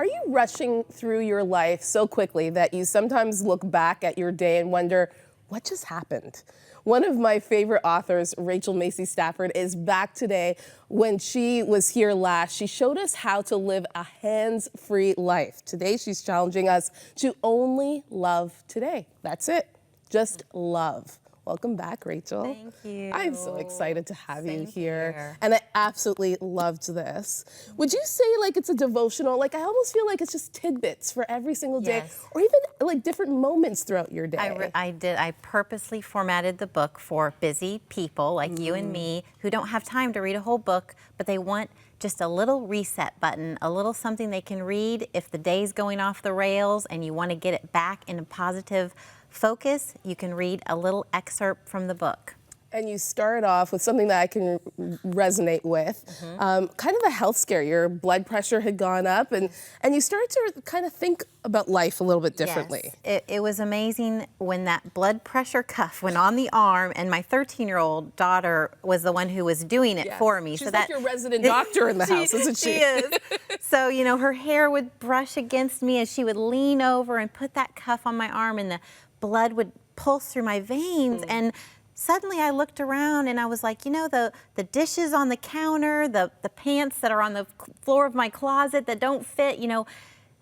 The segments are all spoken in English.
Are you rushing through your life so quickly that you sometimes look back at your day and wonder, what just happened? One of my favorite authors, MACY Stafford, is back today. When she was here last, she showed us how to live a hands-free life. Today, she's challenging us to only love today. That's it. Just love. Welcome back, Rachel. Thank you. I'm so excited to have you Same here. And I absolutely loved this. Would you say like it's a devotional? Like I almost feel like it's just tidbits for every single day, Yes. or even like different moments throughout your day. I did. I purposely formatted the book for busy people like you and me who don't have time to read a whole book, but they want just a little reset button, a little something they can read if the day's going off the rails and you want to get it back in a positive focus. You can read a little excerpt from the book. And you start off with something that I can resonate with, kind of a health scare. Your blood pressure had gone up, and you started to kind of think about life a little bit differently. Yes. It was amazing when that blood pressure cuff went on the arm, and my 13-year-old daughter was the one who was doing it for me. She's so like your resident doctor in the house, isn't she? She is. So, you know, her hair would brush against me as she would lean over and put that cuff on my arm, and the blood would pulse through my veins. And suddenly I looked around and I was like, you know, the dishes on the counter, the pants that are on the floor of my closet that don't fit, you know,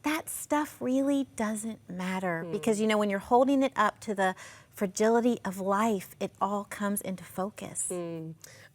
that stuff really doesn't matter. Because, you know, when you're holding it up to the fragility of life, it all comes into focus.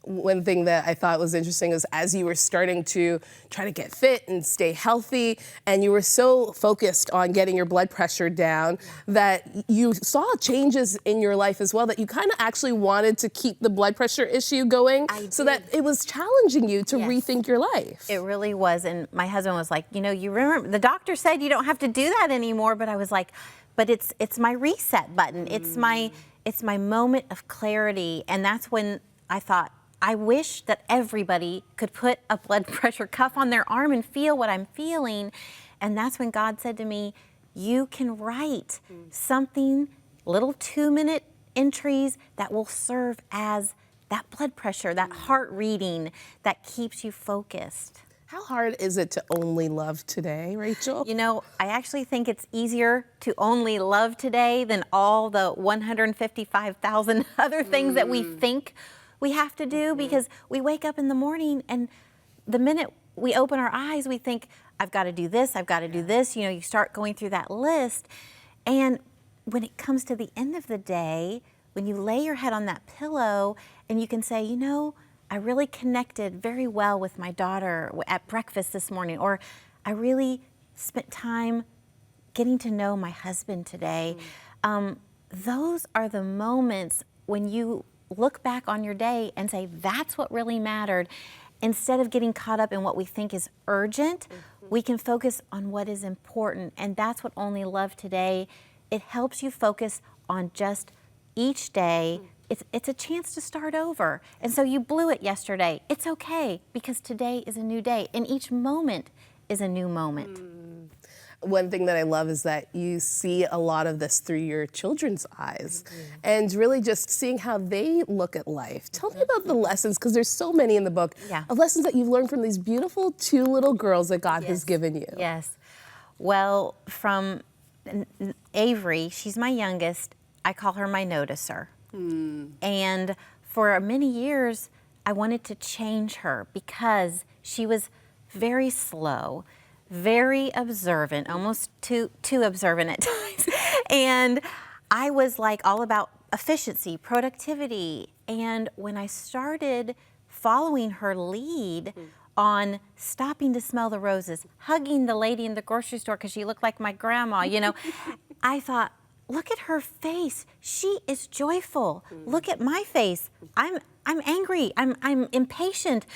One thing that I thought was interesting is as you were starting to try to get fit and stay healthy, and you were so focused on getting your blood pressure down that you saw changes in your life as well, that you kind of actually wanted to keep the blood pressure issue going so that it was challenging you to rethink your life. It really was. And my husband was like, you know, you remember the doctor said you don't have to do that anymore. But I was like, but it's my reset button. It's my moment of clarity. And that's when I thought, I wish that everybody could put a blood pressure cuff on their arm and feel what I'm feeling. And that's when God said to me, you can write something, little 2-minute entries that will serve as that blood pressure, that heart reading that keeps you focused. How hard is it to only love today, Rachel? You know, I actually think it's easier to only love today than all the 155,000 other things that we think we have to do, because we wake up in the morning and the minute we open our eyes, we think, I've got to do this, I've got to do this. You know, you start going through that list. And when it comes to the end of the day, when you lay your head on that pillow and you can say, you know, I really connected very well with my daughter at breakfast this morning, or I really spent time getting to know my husband today. Those are the moments when you look back on your day and say, that's what really mattered. Instead of getting caught up in what we think is urgent, we can focus on what is important. And that's what Only Love Today, it helps you focus on just each day. It's a chance to start over. And so you blew it yesterday. It's okay, because today is a new day and each moment is a new moment. One thing that I love is that you see a lot of this through your children's eyes and really just seeing how they look at life. Tell me about the lessons, because there's so many in the book, of lessons that you've learned from these beautiful 2 little girls that God has given you. Yes. Well, from Avery, she's my youngest, I call her my noticer. And for many years, I wanted to change her because she was very slow, very observant, almost too observant at times. And I was like all about efficiency, productivity. And when I started following her lead on stopping to smell the roses, hugging the lady in the grocery store because she looked like my grandma, you know, I thought, look at her face. She is joyful. Look at my face. I'm angry. I'm impatient.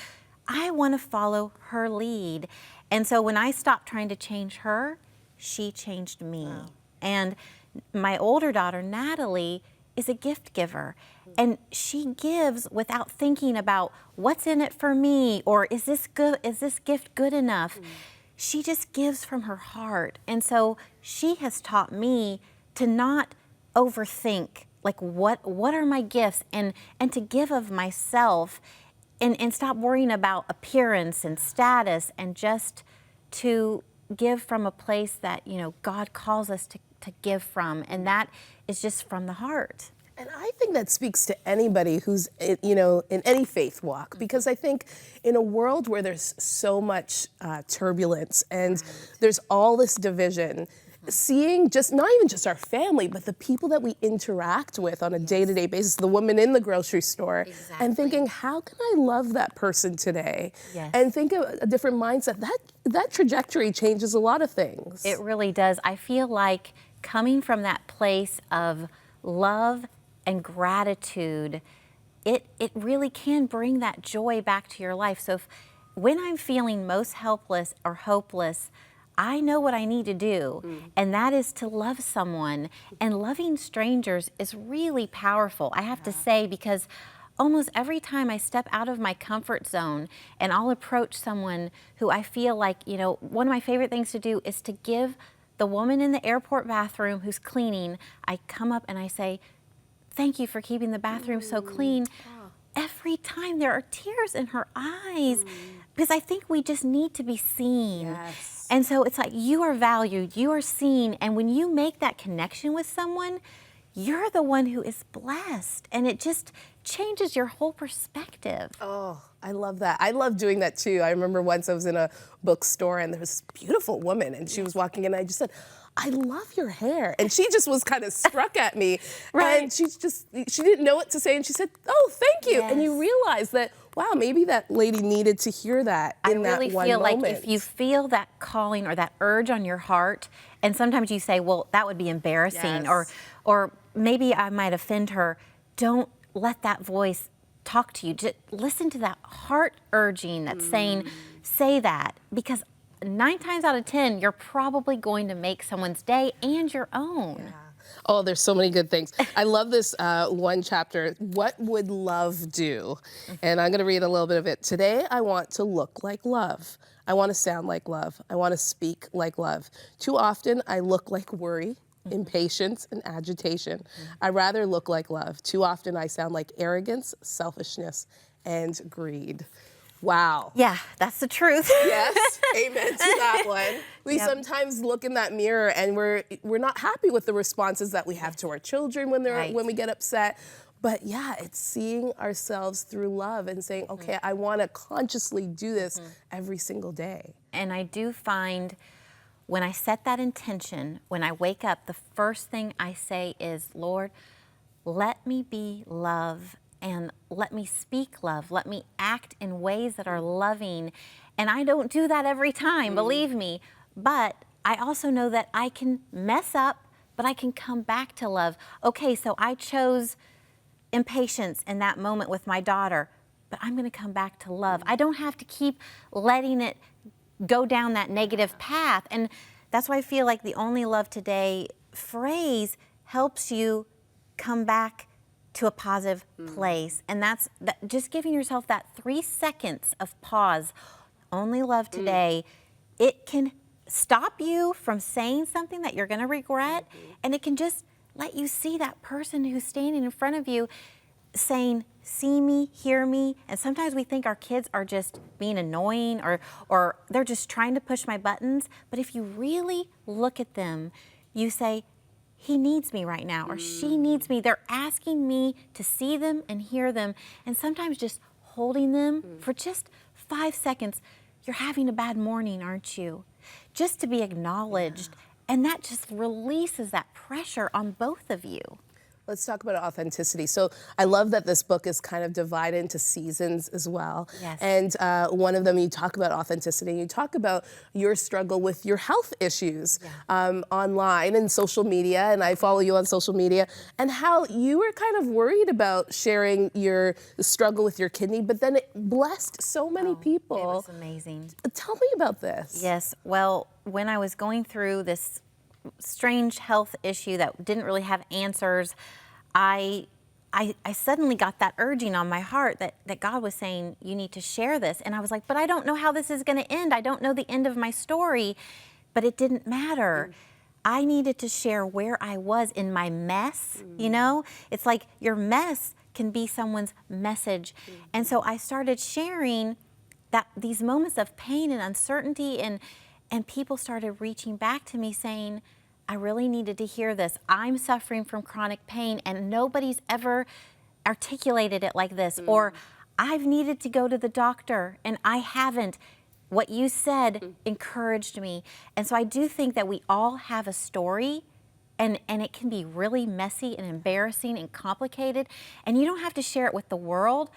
I want to follow her lead. And so when I stopped trying to change her, she changed me. And my older daughter, Natalie, is a gift giver. And she gives without thinking about what's in it for me, or is this good? Is this gift good enough? She just gives from her heart. And so she has taught me to not overthink, like what are my gifts, and to give of myself, and stop worrying about appearance and status, and just to give from a place that, you know, God calls us to give from, and that is just from the heart. And I think that speaks to anybody who's, you know, in any faith walk, because I think in a world where there's so much turbulence and there's all this division, seeing just not even just our family, but the people that we interact with on a day-to-day basis, the woman in the grocery store, and thinking, how can I love that person today? And think of a different mindset. That trajectory changes a lot of things. It really does. I feel like coming from that place of love and gratitude, it really can bring that joy back to your life. So when I'm feeling most helpless or hopeless, I know what I need to do, and that is to love someone. And loving strangers is really powerful, I have to say, because almost every time I step out of my comfort zone and I'll approach someone who I feel like, you know, one of my favorite things to do is to give the woman in the airport bathroom who's cleaning, I come up and I say, thank you for keeping the bathroom so clean. Every time there are tears in her eyes, because I think we just need to be seen. And so it's like, you are valued, you are seen, and when you make that connection with someone, you're the one who is blessed, and it just changes your whole perspective. Oh, I love that. I love doing that too. I remember once I was in a bookstore and there was this beautiful woman and she was walking in and I just said, I love your hair. And she just was kind of struck at me. And she didn't know what to say. And she said, oh, thank you. And you realize that, wow, maybe that lady needed to hear that in that one moment. I really feel like if you feel that calling or that urge on your heart, and sometimes you say, well, that would be embarrassing, or maybe I might offend her, don't let that voice talk to you. Just listen to that heart urging that's saying, say that, because 9 times out of 10, you're probably going to make someone's day and your own. Oh, there's so many good things. I love this one chapter, What Would Love Do? And I'm going to read a little bit of it. Today, I want to look like love. I want to sound like love. I want to speak like love. Too often, I look like worry, impatience, and agitation. I rather look like love. Too often, I sound like arrogance, selfishness, and greed. Wow. Yeah, that's the truth. Yes, amen to that one. We sometimes look in that mirror and we're not happy with the responses that we have to our children when we get upset. But yeah, it's seeing ourselves through love and saying, okay, I want to consciously do this every single day. And I do find when I set that intention, when I wake up, the first thing I say is, Lord, let me be love. And let me speak love. Let me act in ways that are loving. And I don't do that every time, believe me. But I also know that I can mess up, but I can come back to love. Okay, so I chose impatience in that moment with my daughter, but I'm going to come back to love. I don't have to keep letting it go down that negative path. And that's why I feel like the Only Love Today phrase helps you come back to a positive place. And that's just giving yourself that 3 seconds of pause. Only love today. It can stop you from saying something that you're going to regret, and it can just let you see that person who's standing in front of you saying, see me, hear me. And sometimes we think our kids are just being annoying or they're just trying to push my buttons. But if you really look at them, you say, he needs me right now, or she needs me. They're asking me to see them and hear them. And sometimes just holding them for just 5 seconds. You're having a bad morning, aren't you? Just to be acknowledged. And that just releases that pressure on both of you. Let's talk about authenticity. So I love that this book is kind of divided into seasons as well. And one of them, you talk about authenticity. You talk about your struggle with your health issues online and social media, and I follow you on social media, and how you were kind of worried about sharing your struggle with your kidney, but then it blessed so many people. It was amazing. Tell me about this. Yes, well, when I was going through this strange health issue that didn't really have answers, I suddenly got that urging on my heart that God was saying, you need to share this. And I was like, but I don't know how this is going to end. I don't know the end of my story. But it didn't matter. I needed to share where I was in my mess, you know? It's like your mess can be someone's message. And so I started sharing these moments of pain and uncertainty, and And people started reaching back to me saying, I really needed to hear this. I'm suffering from chronic pain and nobody's ever articulated it like this. Or I've needed to go to the doctor and I haven't. What you said encouraged me. And so I do think that we all have a story, and it can be really messy and embarrassing and complicated. And you don't have to share it with the world,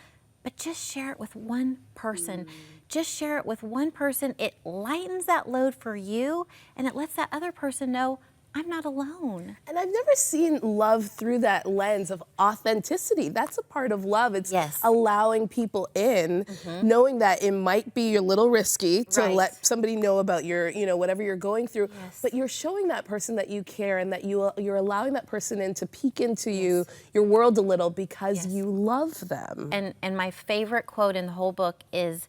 but just share it with one person. Just share it with one person. It lightens that load for you, and it lets that other person know, I'm not alone. And I've never seen love through that lens of authenticity. That's a part of love. It's allowing people in, knowing that it might be a little risky to let somebody know about your, whatever you're going through, but you're showing that person that you care and that you're allowing that person in to peek into your world a little because you love them. And my favorite quote in the whole book is,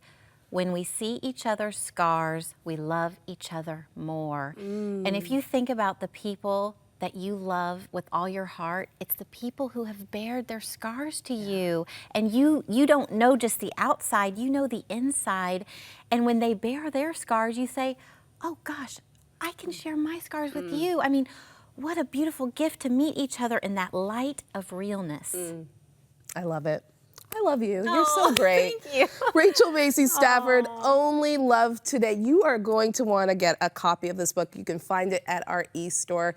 when we see each other's scars, we love each other more. And if you think about the people that you love with all your heart, it's the people who have bared their scars to you. And you don't know just the outside, you know the inside. And when they bear their scars, you say, oh gosh, I can share my scars with you. I mean, what a beautiful gift to meet each other in that light of realness. I love it. I love you. You're so great. Thank you. Rachel MACY Stafford, Only Love Today. You are going to want to get a copy of this book. You can find it at our e-store.